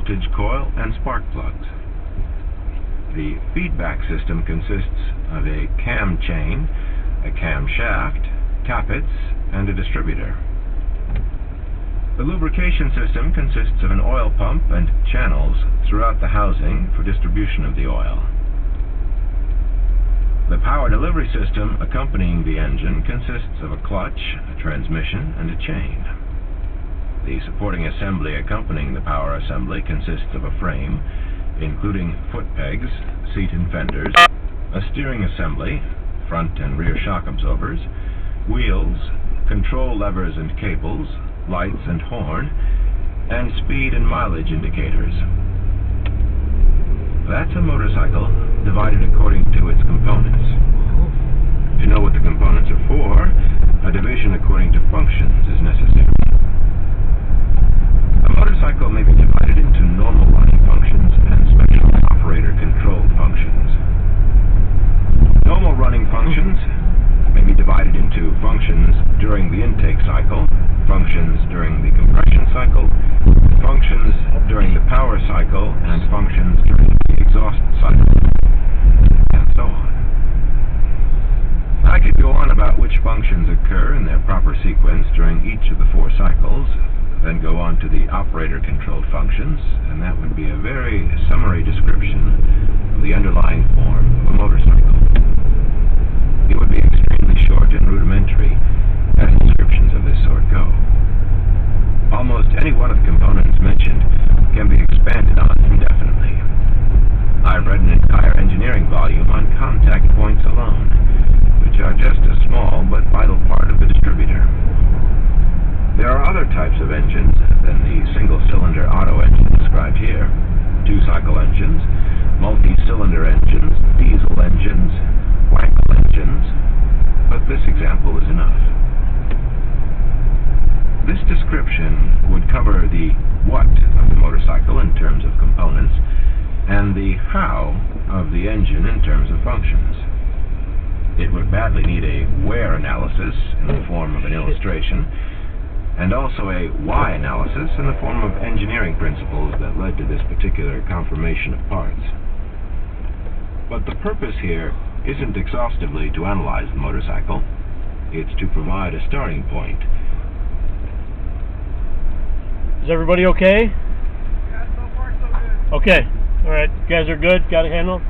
voltage coil, and spark plugs. The feedback system consists of a cam chain, a camshaft, tappets, and a distributor. The lubrication system consists of an oil pump and channels throughout the housing for distribution of the oil. The power delivery system accompanying the engine consists of a clutch, a transmission, and a chain. The supporting assembly accompanying the power assembly consists of a frame, including foot pegs, seat and fenders, a steering assembly, front and rear shock absorbers, wheels, control levers and cables, lights and horn, and speed and mileage indicators. That's a motorcycle divided according to its components. To know what the components are for, a division according to functions is necessary. A motorcycle may be divided into normal running functions and special operator-controlled functions. Normal running functions may be divided into functions during the intake cycle, functions during the compression cycle, functions during the power cycle, and functions during the exhaust cycle, and so on. I could go on about which functions occur in their proper sequence during each of the 4 cycles, then go on to the operator-controlled functions, and that would be a very summary description of the underlying form of a motorcycle. It would be extremely short and rudimentary as descriptions of this sort go. Almost any one of the components mentioned can be expanded on indefinitely. I've read an entire engineering volume on contact points alone, which are just a small but vital part of the distributor. There are other types of engines than the single-cylinder auto engine described here: 2-cycle engines, multi-cylinder engines, diesel engines, Wankel engines, but this example is enough. This description would cover the what of the motorcycle in terms of components, and the how of the engine in terms of functions. It would badly need a where analysis in the form of an illustration, and also a why analysis in the form of engineering principles that led to this particular conformation of parts. But the purpose here isn't exhaustively to analyze the motorcycle. It's to provide a starting point. Is everybody okay? Yeah, so far so good. Okay. All right. You guys are good? Got it handled?